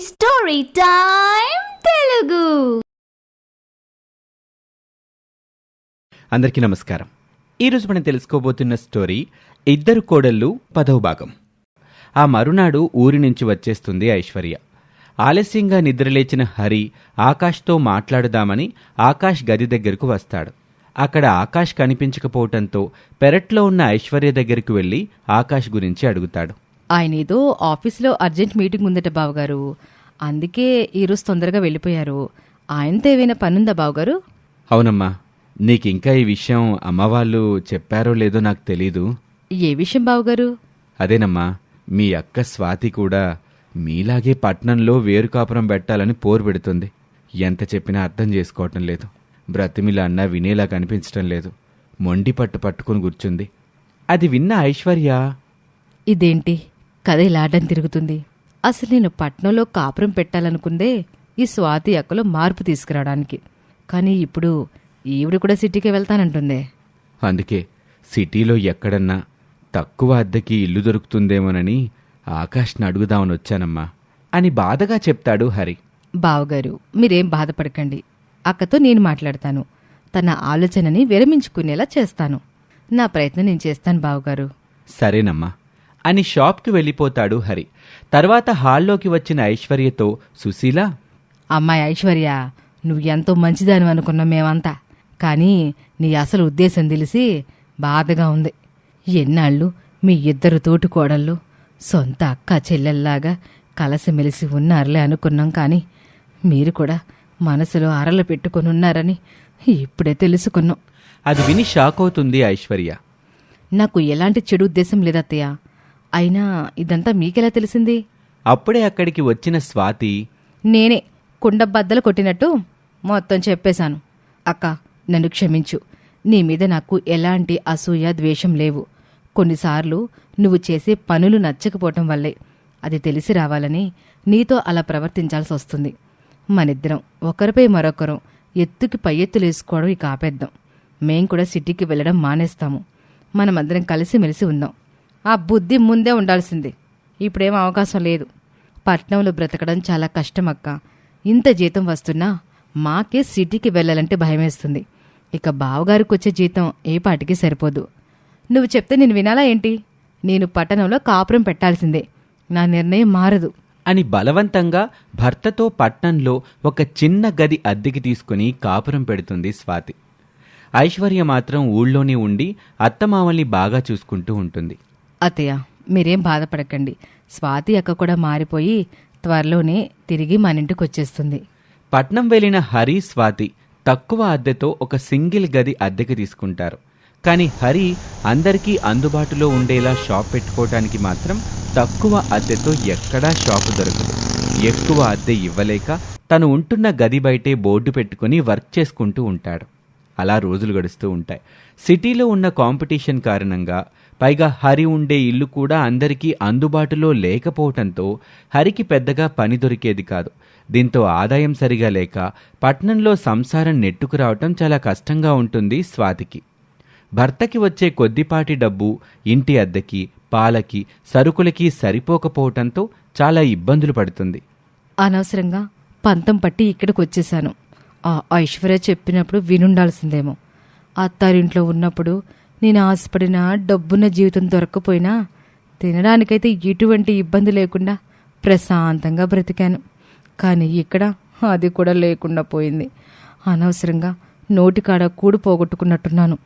Story time Telugu. అందరికీ నమస్కారం. ఈరోజు మనం తెలుసుకోబోతున్న స్టోరీ ఇద్దరు కోడళ్ళు 10వ భాగం. ఆ మరునాడు ఊరి నుంచి వచ్చేస్తుంది ఐశ్వర్య. ఆలస్యంగా నిద్రలేచిన హరి ఆకాష్తో మాట్లాడుదామని ఆకాష్ గది దగ్గరకు వస్తాడు. అక్కడ ఆకాష్ కనిపించకపోవటంతో పెరట్లో ఉన్న ఐశ్వర్య దగ్గరకు వెళ్ళి ఆకాష్ గురించి అడుగుతాడు. ఆయన ఏదో ఆఫీస్లో అర్జెంట్ మీటింగ్ ఉందట బావగారు, అందుకే ఈరోజు తొందరగా వెళ్ళిపోయారు. ఆయనతో ఏవైనా పనుందా బావగారు? అవునమ్మా, నీకింకా ఈ విషయం అమ్మవాళ్ళు చెప్పారో లేదో నాకు తెలీదు. ఏ విషయం బావగారు? అదేనమ్మా, మీ అక్క స్వాతి కూడా మీలాగే పట్నంలో వేరు కాపురం పెట్టాలని పోరు పెడుతుంది. ఎంత చెప్పినా అర్థం చేసుకోవటం లేదు. బ్రతిమిలా అన్నా వినేలా కనిపించటం లేదు. మొండి పట్టుకుని కూర్చుంది. అది విన్న ఐశ్వర్య, ఇదేంటి కథ ఇలా అడ్డం తిరుగుతుంది? అసలు నేను పట్నంలో కాపురం పెట్టాలనుకుందే ఈ స్వాతి అక్కలో మార్పు తీసుకురావడానికి. కానీ ఇప్పుడు ఈవిడ కూడా సిటీకి వెళ్తానంటుందే. అందుకే సిటీలో ఎక్కడన్నా తక్కువ అద్దెకి ఇల్లు దొరుకుతుందేమోనని ఆకాష్ని అడుగుదామని వచ్చానమ్మా అని బాధగా చెప్తాడు హరి. బావగారు, మీరేం బాధపడకండి. అక్కతో నేను మాట్లాడతాను. తన ఆలోచనని విరమించుకునేలా చేస్తాను. నా ప్రయత్నం నేను చేస్తాను బావగారు. సరేనమ్మా అని షాప్కి వెళ్ళిపోతాడు హరి. తర్వాత హాల్లోకి వచ్చిన ఐశ్వర్యతో, సుశీల, అమ్మాయి ఐశ్వర్య, నువ్వు ఎంతో మంచిదాని అనుకున్నాం మేమంతా. కానీ నీ అసలు ఉద్దేశం తెలిసి బాధగా ఉంది. ఎన్నాళ్ళు మీ ఇద్దరు తోటి కోడళ్ళు సొంత అక్క చెల్లెల్లాగా కలసిమెలిసి ఉన్నారులే అనుకున్నాం. కానీ మీరు కూడా మనసులో అరలు పెట్టుకుని ఉన్నారని ఇప్పుడే తెలుసుకున్నాం. అది విని షాక్ అవుతుంది ఐశ్వర్య. నాకు ఎలాంటి చెడు ఉద్దేశం లేదత్తయ్య. అయినా ఇదంతా మీకెలా తెలిసింది? అప్పుడే అక్కడికి వచ్చిన స్వాతి, నేనే కుండబద్దలు కొట్టినట్టు మొత్తం చెప్పేశాను. అక్క, నన్ను క్షమించు. నీ మీద నాకు ఎలాంటి అసూయ ద్వేషం లేవు. కొన్నిసార్లు నువ్వు చేసే పనులు నచ్చకపోవటం వల్లే అది తెలిసి రావాలని నీతో అలా ప్రవర్తించాల్సి వస్తుంది. మనిద్దరం ఒకరిపై మరొకరం ఎత్తుకి పై ఎత్తులేసుకోవడం ఇక ఆపేద్దాం. మేం కూడా సిటీకి వెళ్ళడం మానేస్తాము. మనమందరం కలిసిమెలిసి ఉందాం. ఆ బుద్ధి ముందే ఉండాల్సింది. ఇప్పుడేం అవకాశం లేదు. పట్నంలో బ్రతకడం చాలా కష్టం అక్క. ఇంత జీతం వస్తున్నా మాకే సిటీకి వెళ్ళాలంటే భయమేస్తుంది. ఇక బావగారికి వచ్చే జీతం ఏ పాటికి సరిపోదు. నువ్వు చెప్తే నేను వినాలా ఏంటి? నేను పట్టణంలో కాపురం పెట్టాల్సిందే. నా నిర్ణయం మారదు అని బలవంతంగా భర్తతో పట్నంలో ఒక చిన్న గది అద్దెకి తీసుకుని కాపురం పెడుతుంది స్వాతి. ఐశ్వర్య మాత్రం ఊళ్ళోనే ఉండి అత్తమామల్ని బాగా చూసుకుంటూ ఉంటుంది. అత్తయ్య, మీరేం బాధపడకండి. స్వాతి అక్క కూడా మారిపోయి త్వరలోనే తిరిగి మన ఇంటికి వచ్చేస్తుంది. పట్నం వెళ్లిన హరి, స్వాతి తక్కువ అద్దెతో ఒక సింగిల్ గది అద్దెకి తీసుకుంటారు. కానీ హరి అందరికీ అందుబాటులో ఉండేలా షాప్ పెట్టుకోవడానికి మాత్రం తక్కువ అద్దెతో ఎక్కడా షాపు దొరకదు. ఎక్కువ అద్దె ఇవ్వలేక తను ఉంటున్న గది బయటే బోర్డు పెట్టుకుని వర్క్ చేసుకుంటూ ఉంటాడు. అలా రోజులు గడుస్తూ ఉంటాయి. సిటీలో ఉన్న కాంపిటీషన్ కారణంగా, పైగా హరి ఉండే ఇల్లు కూడా అందరికీ అందుబాటులో లేకపోవటంతో హరికి పెద్దగా పని దొరికేది కాదు. దీంతో ఆదాయం సరిగా లేక పట్నంలో సంసారం నెట్టుకురావటం చాలా కష్టంగా ఉంటుంది స్వాతికి. భర్తకి వచ్చే కొద్దిపాటి డబ్బు ఇంటి అద్దెకి, పాలకి, సరుకులకి సరిపోకపోవటంతో చాలా ఇబ్బందులు పడుతుంది. అనవసరంగా పంతం పట్టి ఇక్కడికి వచ్చేశాను. ఆ ఐశ్వర్య చెప్పినప్పుడు వినుండాల్సిందేమో. అత్తారింట్లో ఉన్నప్పుడు నేను ఆశపడిన డబ్బున్న జీవితం దొరక్కపోయినా తినడానికైతే ఎటువంటి ఇబ్బంది లేకుండా ప్రశాంతంగా బ్రతికాను. కానీ ఇక్కడ అది కూడా లేకుండా పోయింది. అనవసరంగా నోటికాడ కూడు పోగొట్టుకున్నట్టున్నాను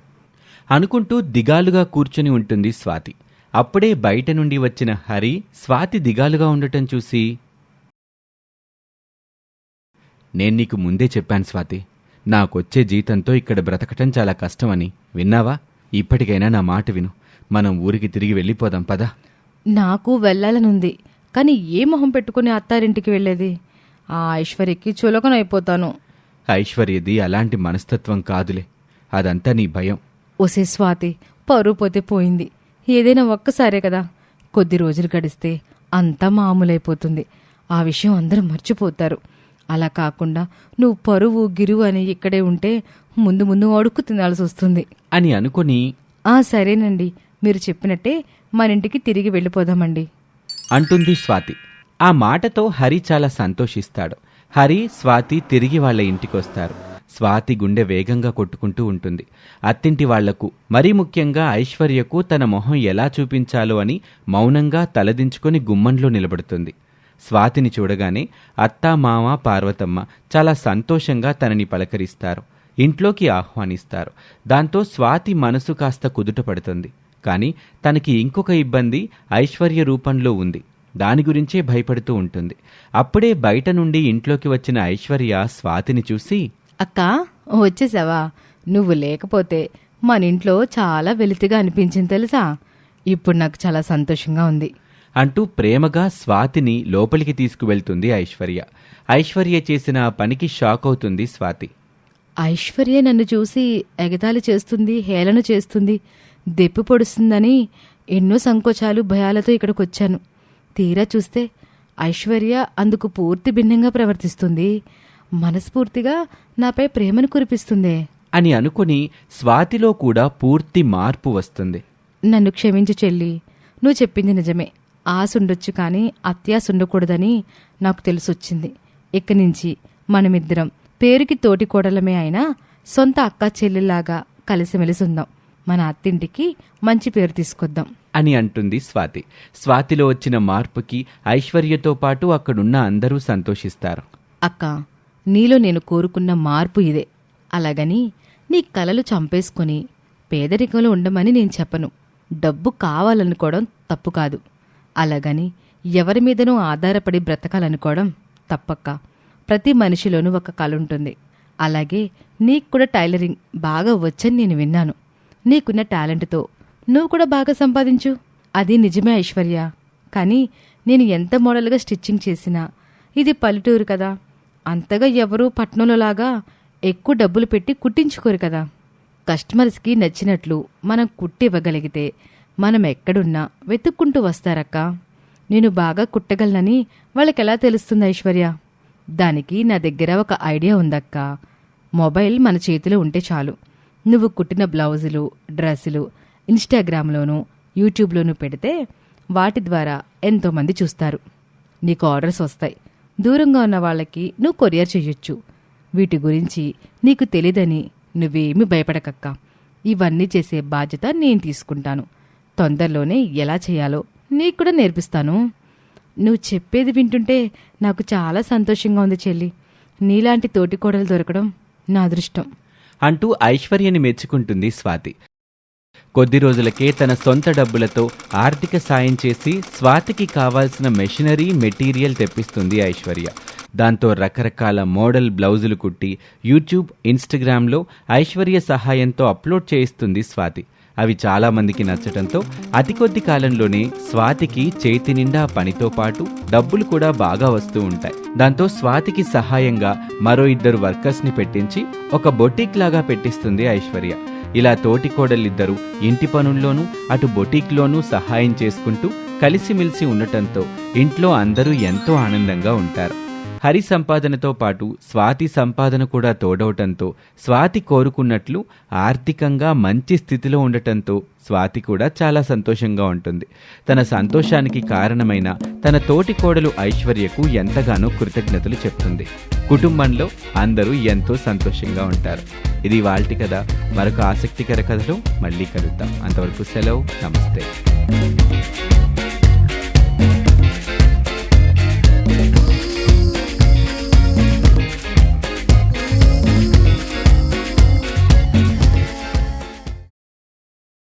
అనుకుంటూ దిగాలుగా కూర్చుని ఉంటుంది స్వాతి. అప్పుడే బయట నుండి వచ్చిన హరి స్వాతి దిగాలుగా ఉండటం చూసి, నేను నీకు ముందే చెప్పాను స్వాతి, నాకొచ్చే జీతంతో ఇక్కడ బ్రతకటం చాలా కష్టమని. విన్నావా? ఇప్పటికైనా నా మాట విను. మనం ఊరికి తిరిగి వెళ్ళిపోదాం పదా. నాకు వెళ్ళాలనుంది. కానీ ఏ మొహం పెట్టుకుని అత్తారింటికి వెళ్ళేది? ఆ ఐశ్వర్యకి చులకనైపోతాను. ఐశ్వర్యది అలాంటి మనస్తత్వం కాదులే, అదంతా నీ భయం. ఒసే స్వాతి, పరువు పోతే పోయింది. ఏదైనా ఒక్కసారే కదా. కొద్ది రోజులు గడిస్తే అంతా మామూలైపోతుంది. ఆ విషయం అందరూ మర్చిపోతారు. అలా కాకుండా నువ్వు పరువు గిరువు అని ఇక్కడే ఉంటే ముందు ముందు అడుక్కు తినాల్సి వస్తుంది అని అనుకుని, సరేనండి, మీరు చెప్పినట్టే మన ఇంటికి తిరిగి వెళ్ళిపోదామండి అంటుంది స్వాతి. ఆ మాటతో హరి చాలా సంతోషిస్తాడు. హరి, స్వాతి తిరిగి వాళ్ళ ఇంటికొస్తారు. స్వాతి గుండె వేగంగా కొట్టుకుంటూ ఉంటుంది. అత్తింటి వాళ్లకు, మరీ ముఖ్యంగా ఐశ్వర్యకు తన మొహం ఎలా చూపించాలో అని మౌనంగా తలదించుకొని గుమ్మంలో నిలబడుతుంది. స్వాతిని చూడగానే అత్తా, మామ, పార్వతమ్మ చాలా సంతోషంగా తనని పలకరిస్తారు, ఇంట్లోకి ఆహ్వానిస్తారు. దాంతో స్వాతి మనసు కాస్త కుదుట పడుతుంది. కానీ తనకి ఇంకొక ఇబ్బంది ఐశ్వర్య రూపంలో ఉంది. దాని గురించే భయపడుతూ ఉంటుంది. అప్పుడే బయట నుండి ఇంట్లోకి వచ్చిన ఐశ్వర్య స్వాతిని చూసి, అక్కా, వచ్చేసావా? నువ్వు లేకపోతే మన ఇంట్లో చాలా వెలితిగా అనిపించింది తెలుసా. ఇప్పుడు నాకు చాలా సంతోషంగా ఉంది అంటూ ప్రేమగా స్వాతిని లోపలికి తీసుకువెళ్తుంది ఐశ్వర్య. ఐశ్వర్య చేసిన ఆ పనికి షాక్ అవుతుంది స్వాతి. ఐశ్వర్య నన్ను చూసి ఎగతాళి చేస్తుంది, హేళన చేస్తుంది, దెప్పి పొడుస్తుందని ఎన్నో సంకోచాలు, భయాలతో ఇక్కడికొచ్చాను. తీరా చూస్తే ఐశ్వర్య అందుకు పూర్తి భిన్నంగా ప్రవర్తిస్తుంది. మనస్ఫూర్తిగా నాపై ప్రేమను కురిపిస్తుందే అని అనుకుని స్వాతిలో కూడా పూర్తి మార్పు వస్తుంది. నన్ను క్షమించు చెల్లి, నువ్వు చెప్పింది నిజమే. ఆశ ఉండొచ్చు కానీ అత్యాశ ఉండకూడదని నాకు తెలిసొచ్చింది. ఇక నుంచి మనమిద్దరం పేరుకి తోటి కోడలమే అయినా సొంత అక్క చెల్లిలాగా కలిసిమెలిసి ఉందాం. మన అత్తింటికి మంచి పేరు తీసుకొద్దాం అని అంటుంది స్వాతి. స్వాతిలో వచ్చిన మార్పుకి ఐశ్వర్యతో పాటు అక్కడున్న అందరూ సంతోషిస్తారు. అక్క, నీలో నేను కోరుకున్న మార్పు ఇదే. అలాగని నీ కలలు చంపేసుకుని పేదరికంలో ఉండమని నేను చెప్పను. డబ్బు కావాలనుకోవడం తప్పు కాదు. అలాగని ఎవరి మీదనూ ఆధారపడి బ్రతకాలనుకోవడం తప్పక్క. ప్రతి మనిషిలోనూ ఒక కళ ఉంటుంది. అలాగే నీకు కూడా టైలరింగ్ బాగా వచ్చని నేను విన్నాను. నీకున్న టాలెంట్తో నువ్వు కూడా బాగా సంపాదించు. అది నిజమే ఐశ్వర్య. కానీ నేను ఎంత మోడల్గా స్టిచ్చింగ్ చేసినా ఇది పల్లెటూరు కదా, అంతగా ఎవరూ పట్నంలోలాగా ఎక్కువ డబ్బులు పెట్టి కుట్టించుకోరు కదా. కస్టమర్స్కి నచ్చినట్లు మనం కుట్టి ఇవ్వగలిగితే మనం ఎక్కడున్నా వెతుక్కుంటూ వస్తారక్క. నేను బాగా కుట్టగలనని వాళ్ళకెలా తెలుస్తుంది ఐశ్వర్య? దానికి నా దగ్గర ఒక ఐడియా ఉందక్క. మొబైల్ మన చేతిలో ఉంటే చాలు. నువ్వు కుట్టిన బ్లౌజులు, డ్రెస్సులు ఇన్స్టాగ్రామ్లోనూ యూట్యూబ్లోనూ పెడితే వాటి ద్వారా ఎంతోమంది చూస్తారు. నీకు ఆర్డర్స్ వస్తాయి. దూరంగా ఉన్న వాళ్ళకి నువ్వు కొరియర్ చెయ్యొచ్చు. వీటి గురించి నీకు తెలీదని నువ్వేమీ భయపడకక్క. ఇవన్నీ చేసే బాధ్యత నేను తీసుకుంటాను. తొందరలోనే ఎలా చేయాలో నీకు కూడా నేర్పిస్తాను. నువ్వు చెప్పేది వింటుంటే నాకు చాలా సంతోషంగా ఉంది చెల్లి. నీలాంటి తోటికోడలు దొరకడం నా అదృష్టం అంటూ ఐశ్వర్యని మెచ్చుకుంటుంది స్వాతి. కొద్ది రోజులకే తన సొంత డబ్బులతో ఆర్థిక సాయం చేసి స్వాతికి కావాల్సిన మెషినరీ, మెటీరియల్ తెప్పిస్తుంది ఐశ్వర్య. దాంతో రకరకాల మోడల్ బ్లౌజులు కుట్టి యూట్యూబ్, ఇన్స్టాగ్రామ్లో ఐశ్వర్య సహాయంతో అప్లోడ్ చేయిస్తుంది స్వాతి. అవి చాలామందికి నచ్చటంతో అతి కొద్ది కాలంలోనే స్వాతికి చేతి నిండా పనితో పాటు డబ్బులు కూడా బాగా వస్తూ ఉంటాయి. దాంతో స్వాతికి సహాయంగా మరో 2 వర్కర్స్ని పెట్టించి ఒక బొటీక్ లాగా పెట్టిస్తుంది ఐశ్వర్య. ఇలా తోటికోడలిద్దరూ ఇంటి పనుల్లోనూ అటు బొటీక్లోనూ సహాయం చేసుకుంటూ కలిసిమెలిసి ఉండటంతో ఇంట్లో అందరూ ఎంతో ఆనందంగా ఉంటారు. హరి సంపాదనతో పాటు స్వాతి సంపాదన కూడా తోడవటంతో స్వాతి కోరుకున్నట్లు ఆర్థికంగా మంచి స్థితిలో ఉండటంతో స్వాతి కూడా చాలా సంతోషంగా ఉంటుంది. తన సంతోషానికి కారణమైన తన తోటి కోడలు ఐశ్వర్యకు ఎంతగానో కృతజ్ఞతలు చెప్తుంది. కుటుంబంలో అందరూ ఎంతో సంతోషంగా ఉంటారు. ఇది ఇవాల్టి కథ. మరొక ఆసక్తికర కథలో మళ్ళీ కలుద్దాం. అంతవరకు సెలవు. నమస్తే.